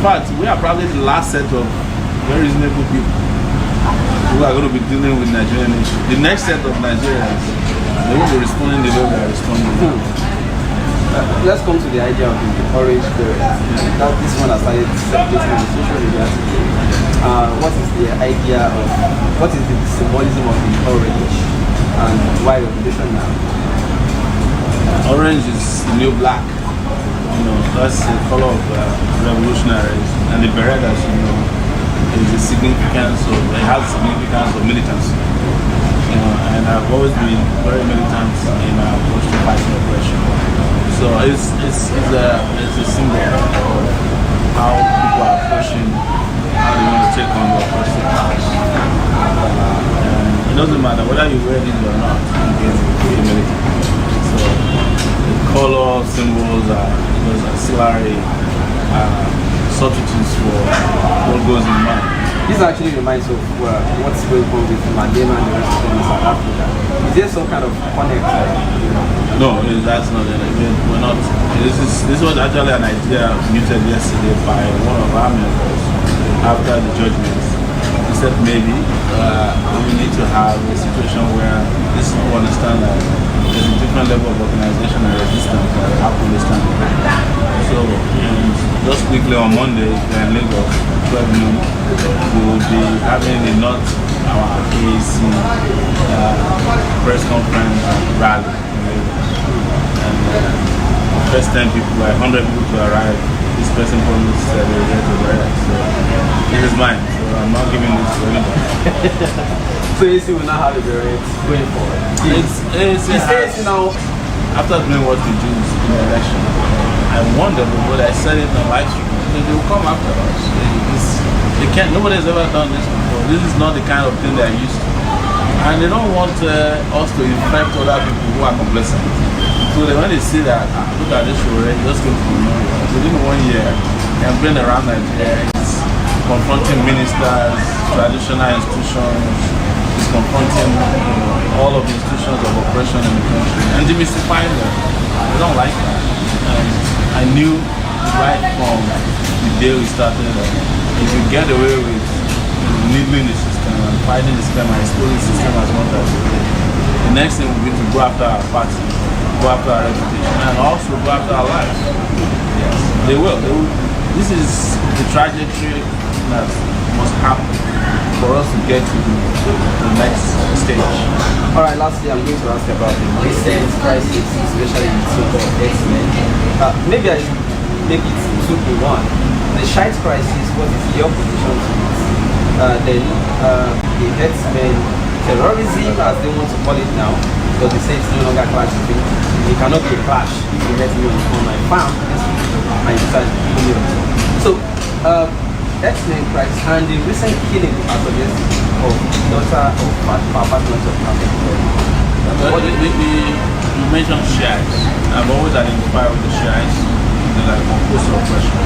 fact, we are probably the last set of very reasonable people who are going to be dealing with Nigerian issues. The next set of Nigerians, they won't be responding the way we are responding now. Let's come to the idea of the orange period. This one has started circulating on social media today. What is the idea of, what is the symbolism of the orange and why revolution now? Orange is the new black. You know, that's the color of revolutionaries, and the beret, as you know, is the significance of, it has the significance of militancy. You know, and I've always been very militant in our approach to fighting oppression. So it's a symbol of how people are approaching, how they want to take on the oppressive class. And it doesn't matter whether you wear this or not, you can be militant. So the color symbols are those ancillary substitutes for what goes in mind. This actually reminds of what's going on with Mandela and the rest of them in South Africa. Is there some kind of connect? No, that's not it. We're not. This was actually an idea muted yesterday by one of our members after the judgments. He said maybe we need to have a situation where these people understand that there's a different level of organization and resistance that happen this time. So, just quickly on Monday, in Lagos, 12 noon, we will be having our AAC press conference and rally in Lagos. And the first 10 people, like 100 people to arrive, this person promised that they will get to the rest. So, this is mine, so I'm not giving this to anybody. So AAC will not have a beret going forward? AAC now, after doing what we do in the election, I wonder, but I said it on live stream, they will come after us. They can't, nobody has ever done this before. This is not the kind of thing they're used to. And they don't want us to infect other people who are complacent. So when they see that, look at this show, it just came from nowhere. Within 1 year, and been around Nigeria, it's confronting ministers, traditional institutions, it's confronting all of the institutions of oppression in the country, and demystifying them. They don't like that. And I knew right from the day we started that if you get away with needling the system and fighting the system and exposing the system as much as you do, the next thing will be to go after our party, go after our reputation, and also go after our lives. Yes, they will. This is the trajectory that must happen for us to get to the next stage. Alright, lastly, I'm going to ask about the recent crisis, especially in the so-called herdsmen. Maybe I should make it 2 in 1. The shite crisis, what is your position to it? Then the herdsmen terrorism, as they want to call it now, because they say it's no longer clashing. It cannot be a clash if you let me on my farm and you decide to kill me also. So, herdsmen crisis and the recent killing as of yesterday of daughter of partners of you mentioned Shiites. I've always identified with the Shiites. They're like composed oppression.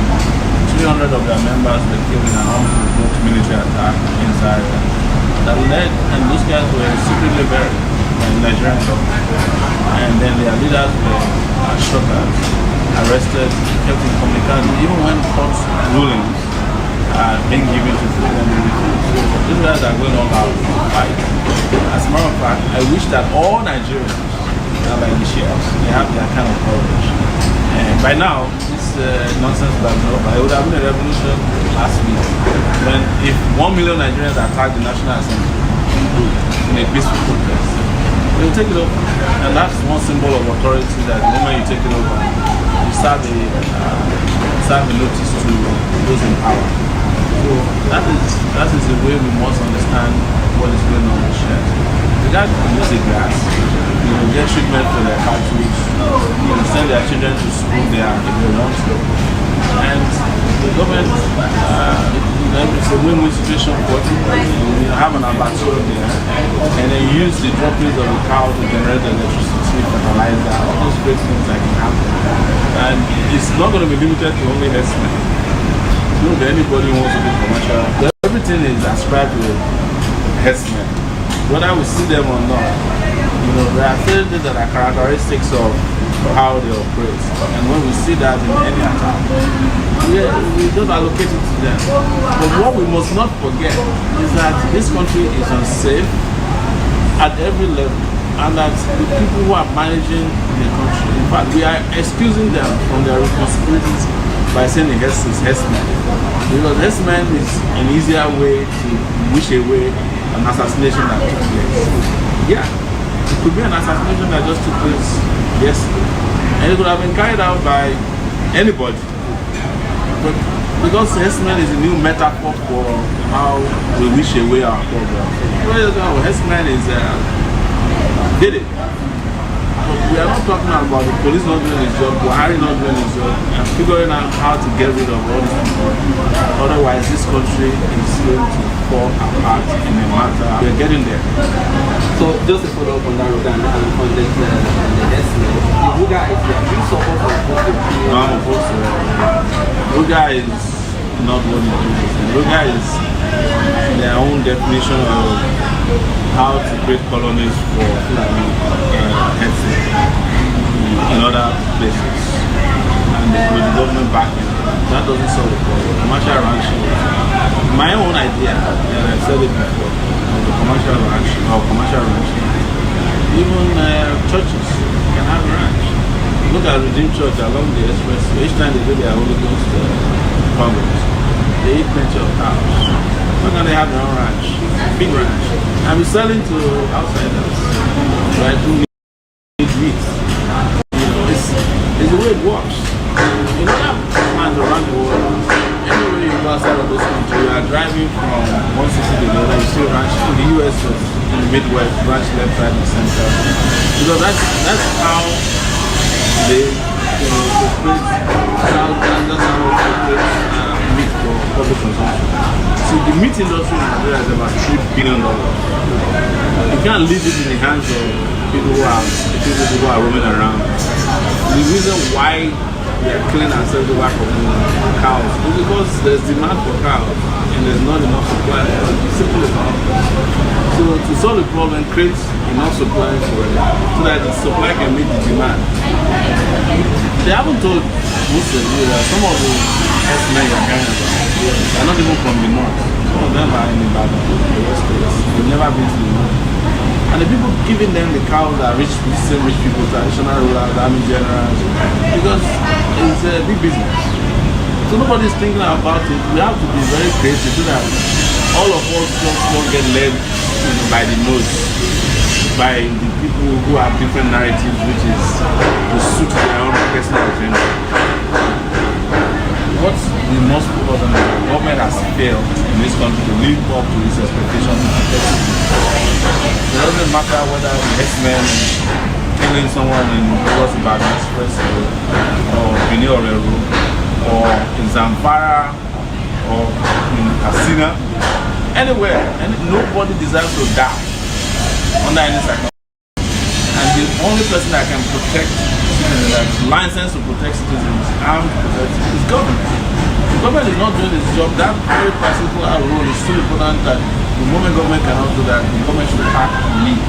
300 of their members were killed in an unprovoked military attack in Zaria that led, and those guys were secretly buried by the Nigerian government. And then their leaders were shot at, arrested, kept incommunicado, even when court rulings are being given to them. These guys are going all out to fight. As a matter of fact, I wish that all Nigerians are like the Shiites. They have their kind of courage. And by now, this nonsense would have been over. It would have been a revolution last week when if 1 million Nigerians attacked the National Assembly in a peaceful protest, they will take it over. And that's one symbol of authority that the moment you take it over, you serve a notice to those in power. So that is the way we must understand what is going on with shares. They got music grass, get treatment for their cartridge, send their children to school there if they want to. And the government, it's a win-win situation for people. You have an abattoir there, and they use the droppings of the cow to generate electricity, fertilizer, all those great things that can happen. And it's not going to be limited to only herdsmen. Look, anybody who wants to do commercial, everything is ascribed to herdsmen. Whether we see them or not, there are certain things that are characteristics of how they operate. And when we see that in any attack, we just allocate it to them. But what we must not forget is that this country is unsafe at every level, and that the people who are managing the country, in fact, we are excusing them from their responsibilities by saying the herdsmen. Because herdsmen is an easier way to wish away an assassination that took place. Yeah, it could be an assassination that just took place yesterday, and it could have been carried out by anybody. But because herdsmen is a new metaphor for how we wish away our problem. Well, herdsmen is did it. But we are not talking about the police not doing his job, Buhari not doing his job, and figuring out how to get rid of all these people. Otherwise, this country is going to fall apart in a matter. We're getting there. So, just to follow up on that, and on the herdsmen, the Ruga idea, do you support or oppose the opinion? No, I'm opposed to that. Ruga is not what it is. Ruga is their own definition of how to create colonies for Fulani herdsmen in other places, and with the government backing. That doesn't solve the problem. Commercial ranching, my own idea, and I've said it before, the commercial ranching or commercial ranching. Even churches can have a ranch. Look at Redeemed Church along the express. Each time they do their Holy Ghost programs, they eat plenty of cows. Why can't they have their own ranch? Big ranch. And be selling to outsiders, right, who need meat. You know, it's the way it works. You know, that plans around the world. Anywhere you go outside of this country, you are driving from one city to the other, you see ranch. In the US, in the Midwest, ranch left, right, and center. Because that's how they operate. That's how they operate meat for public consumption. So the meat industry in Nigeria is about $3 billion. You can't leave it in the hands of people who are roaming around. The reason why we are killing ourselves over cows is because there's demand for cows and there's not enough supply. It's simple as that. So to solve the problem, create enough supply for it so that the supply can meet the demand. They haven't told Muslims that some of the herdsmen you're hearing about, they're not even from the north. Some of them are in Ibadan, the West Coast. They've never been to the north. And the people giving them the cows are rich people, traditional rulers, army generals, because it's a big business. So nobody's thinking about it. We have to be very creative so that all of us just don't get led by the nose, by the people who have different narratives, which is to suit their own personal agenda. What we must focus on is the government has failed in this country to live up to its expectations. It doesn't matter whether the herdsmen killing someone in Lagos Ibadan Express or Benin Orero or in Zamfara or in Katsina, anywhere, and nobody deserves to die under any circumstance. And the only person that can protect citizens, that's licensed to protect citizens, armed to protect is government. The government is not doing its job. That very particular role is so important that the moment government cannot do that, the government should pack and leave.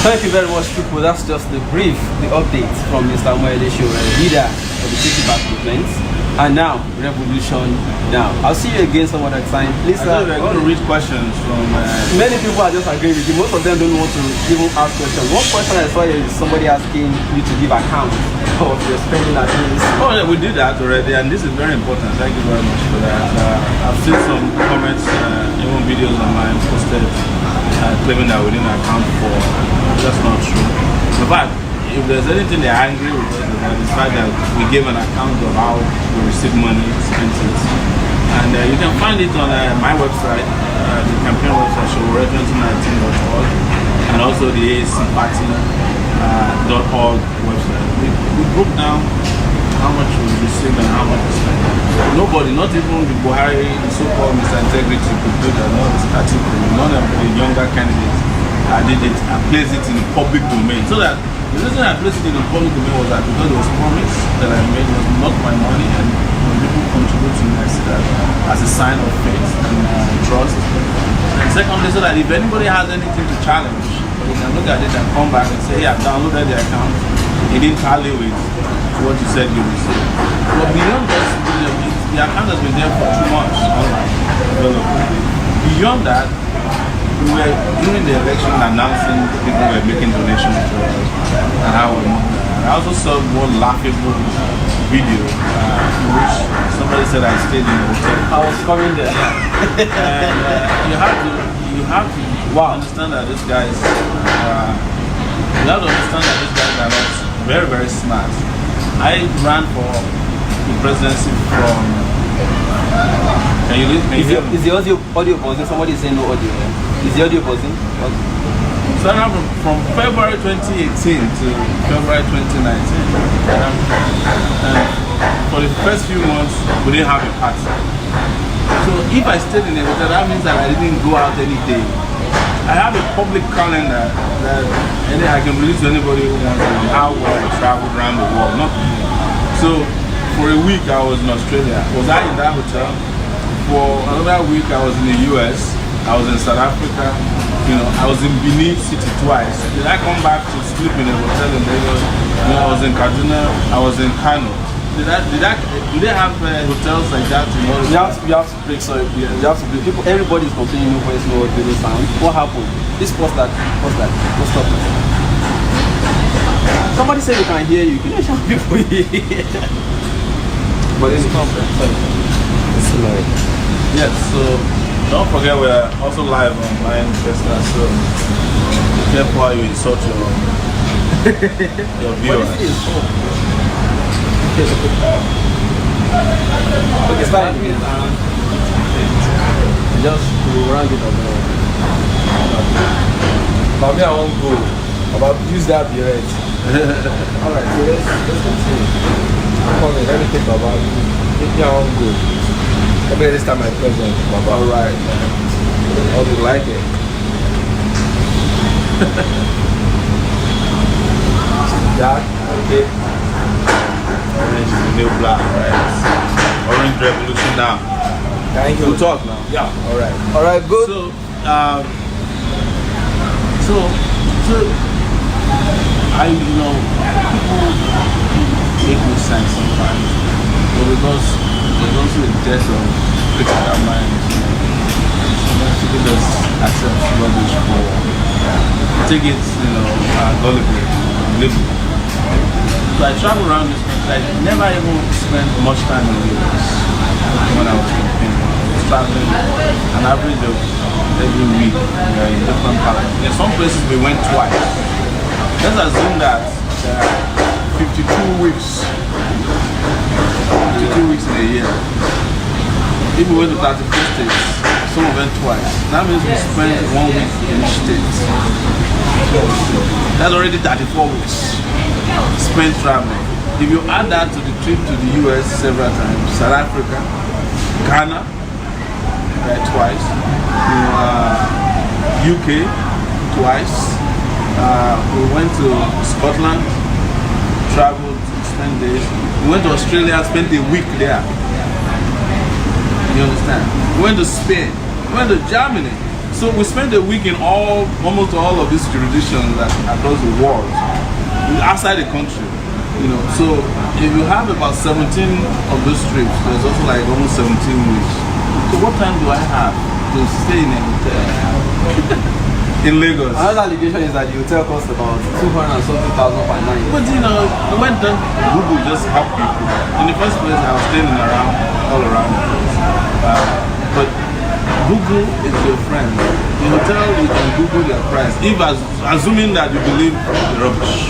Thank you very much, people. That's just the brief, the update from Mr. Omoyele Sowore, leader of the City Back movement. And now, revolution now. I'll see you again some other time. Please, we're going to read questions from... many people are just agreeing with you. Most of them don't want to even ask questions. One question I saw is somebody asking you to give account of your spending at least. Oh yeah, we did that already, and this is very important. Thank you very much for that. I've seen some comments, even videos online posted claiming that we didn't account for. That's not true. In fact, if there's anything they're angry with us about, the fact that we gave an account of how we received money, spent it. And you can find it on my website, the campaign website, Sowore2019.org, and also the AACparty.org website. We broke down how much we received and how much we spent. Nobody, not even the Buhari, the so-called Mr. Integrity, could do that. Not the static, none of the younger candidates did it and placed it in the public domain. So that the reason I placed it in the public domain was that because there was promise that I made was not my money, and people contribute to me, I see that as a sign of faith and trust. And secondly, so that if anybody has anything to challenge You can look at it and come back and say, hey, I've downloaded the account. It didn't tally with what you said you received. But beyond that, the account has been there for 2 months. Beyond that, we were during the election announcing people were making donations to us and how we moved. I also saw one laughable video in which somebody said I stayed in a hotel. I was coming there. And you have to understand that these guys you have to understand that these guys are not very, very smart. I ran for the presidency from can you hear me? Is the audio buzzing? Somebody is saying no audio. Is the audio buzzing? So I ran from February 2018 to February 2019. And for the first few months, we didn't have a party. So if I stayed in a hotel, that means that I didn't go out any day. I have a public calendar that I can release to anybody who wants to know how well I traveled around the world. Not so for a week I was in Australia. Was I in that hotel? For another week I was in the US. I was in South Africa. You know, I was in Benin City twice. Did I come back to sleep in a hotel in Lagos? You know, I was in Kaduna. I was in Kano. Do they have hotels like that in all? You have to break. Sorry, you have to break. People, everybody is complaining. Nobody knows what they sound. What happened? This what's that? What's that? What's up? Somebody said we can hear you. You know how people hear. But it's conference. It's like yes. So don't forget we're also live online, so be careful how you insult your viewers. Okay, start. Just to rank it up. For me, I won't go. About use that be right. Alright, so let's continue. Come on, let me think about it. Maybe I won't go. Maybe this time my present. Alright. I would like it. That, okay. Orange is the new black, right? Orange revolution now. Thank you. We'll talk now. Yeah. Alright, good. So, I people make no sense sometimes, but because there's also a death of critical minds. People just accept rubbish for take it, gullible. So I travel around this country. I never even spent much time in Lagos when I was campaigning. I was traveling an average of every week. We are in different parts. In some places we went twice. Let's assume that 52 weeks. 52 weeks in a year. If we went to 34 states, some of them twice. That means we spent 1 week in each state. That's already 34 weeks spent traveling. If you add that to the trip to the US several times, South Africa, Ghana, twice, UK, twice, we went to Scotland, traveled, spent days. We went to Australia, spent a week there. You understand? We went to Spain, we went to Germany. So we spent a week in almost all of these jurisdictions across the world, outside the country. So if you have about 17 of those trips, there's also like almost 17 weeks. So what time do I have to stay in a hotel in Lagos? Another allegation is that the hotel costs about 200,000 per night. But when Google just help people. In the first place, I was staying all around the place. But Google is your friend. The hotel, you can Google their price. If assuming that you believe the rubbish,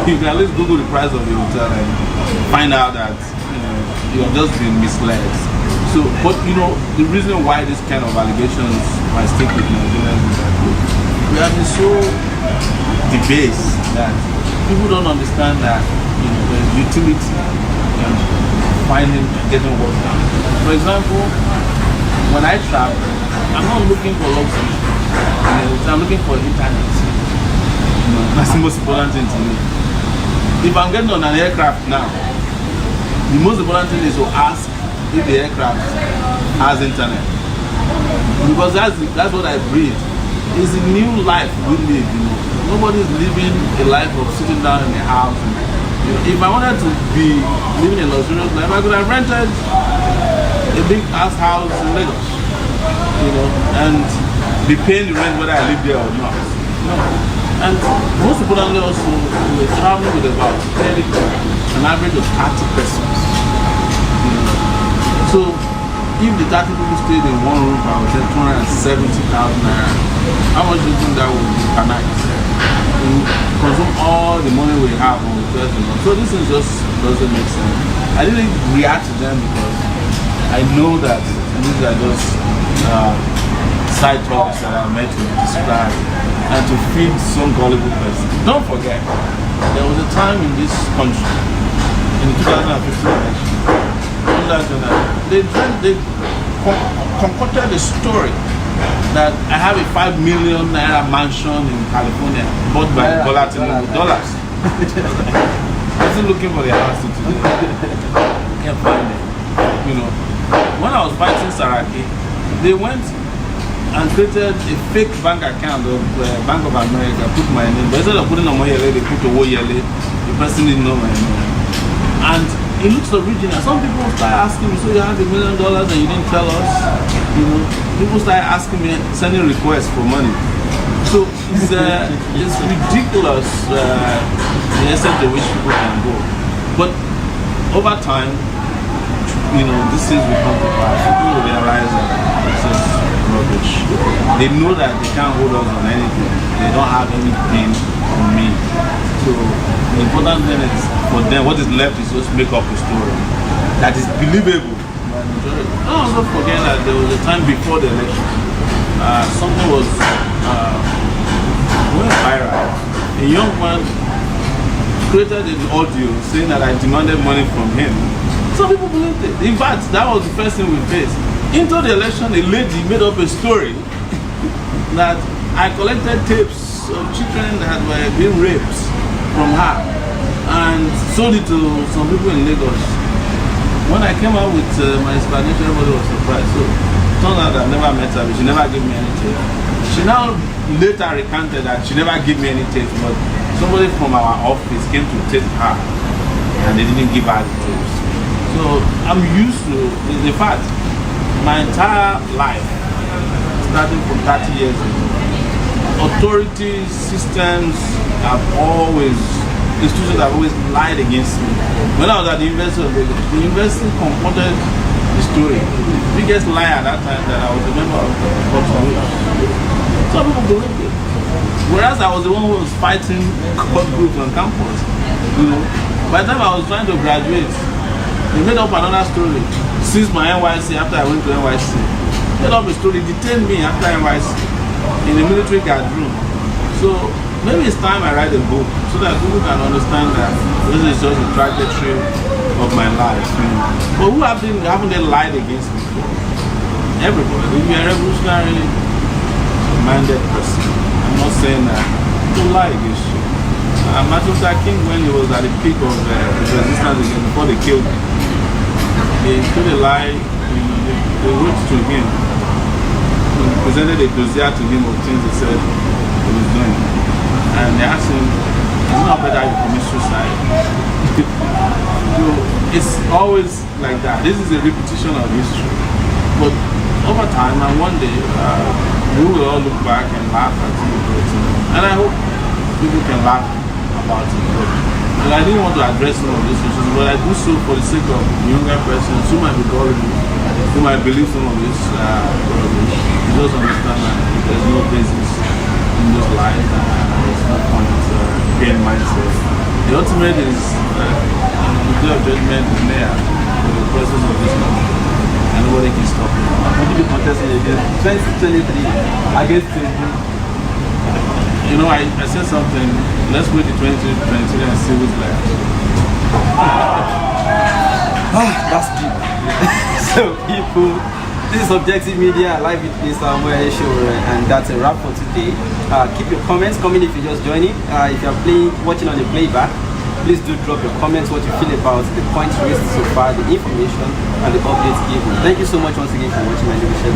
you can at least Google the price of the hotel and find out that you have just been misled. So, but the reason why this kind of allegations might stick with Nigerians is that we have been so debased that people don't understand that there's utility in finding and getting work done. For example, when I travel, I'm not looking for luxury. I'm looking for internet. That's the most important thing to me. If I'm getting on an aircraft now, the most important thing is to ask if the aircraft has internet. Because that's what I breathe. it's a new life we live, you know. Nobody's living a life of sitting down in a house. You know, if I wanted to be living a luxurious life, I could have rented a big ass house in Lagos, you know, and be paying the rent whether I live there or not. You know? And most importantly also, we were traveling with about an average of 30 persons. You know? So if the 30 people stayed in one room for 270,000 naira, how much do you think that would be per night? We consume all the money we have on hotels, you know. So this is just doesn't make sense. I didn't react to them because I know that these are just side talks that are meant to describe and to feed some gullible person. Don't forget, there was a time in this country, in the 2015 election, they concocted a story that I have a 5 million naira mansion in California bought by dollars. I'm still looking for the house today. Can't find it. You know, when I was fighting Saraki, they went and created a fake bank account of Bank of America, put my name, but instead of putting Omoyele, they put Omoyele. The person didn't know my name. And it looks original. Some people start asking me, so you have $1 million and you didn't tell us? You know, people start asking me, sending requests for money. So it's ridiculous the extent to which people can go. But over time, you know, this is become the past. People will realize that it's just rubbish. They know that they can't hold us on anything. They don't have anything on me. So the important thing is for them, what is left is just make up a story that is believable. Don't also forget that there was a time before the election, something was went viral. A young man created an audio saying that I demanded money from him. Some people believed it. In fact, that was the first thing we faced. Into the election, a lady made up a story that I collected tapes of children that were being raped from her and sold it to some people in Lagos. When I came out with my explanation, everybody was surprised. So it turned out I never met her, but she never gave me any tape. She now later recanted that she never gave me any tape, but somebody from our office came to take her and they didn't give her the tapes. So I'm used to the fact my entire life, starting from 30 years ago, authorities, systems have always, institutions have always lied against me. When I was at the University of Lagos, the university confronted the story. The biggest lie at that time that I was a member of the court. Some people believed it. Whereas I was the one who was fighting court groups on campus. You know, by the time I was trying to graduate, they made up another story. Since my NYC, after I went to NYC, made up a story, detained me after NYC in the military guard room. So maybe it's time I write a book so that people can understand that this is just a trajectory of my life. You know. But who haven't they lied against me before? Everybody. If you're a revolutionary minded person, I'm not saying that people lie against you. Martin Luther King, when he was at the peak of his resistance again, before they killed him, they told a lie. They wrote to him, presented a dossier to him of things they said he was doing, and they asked him, "Is it not better you commit suicide?" So it's always like that. This is a repetition of history, but over time and one day we will all look back and laugh at it, and I hope people can laugh about it. And I didn't want to address some of these issues, but I do so for the sake of younger persons who might be gullible, who might believe some of this rubbish. You just understand that there's no basis in this life, and there's no point being mindset. The ultimate is the day of judgment is near for the presence of this country, and nobody can stop it. Would you be contesting against 2023 against 2023? You know, I said something, let's wait to 2023 and see who's left. That's deep. So people, this is Objective Media, live with Mr. Omoyele Sowore, and that's a wrap for today. Keep your comments coming if you're just joining. If you're watching on the playback, please do drop your comments, what you feel about the points raised so far, the information, and the updates given. Thank you so much once again for watching my new show.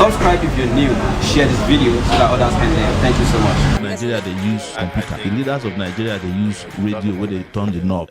Subscribe if you're new. Share this video so that others can learn. Thank you so much. Nigeria, they use computer. The leaders of Nigeria, they use radio where they turn the knob.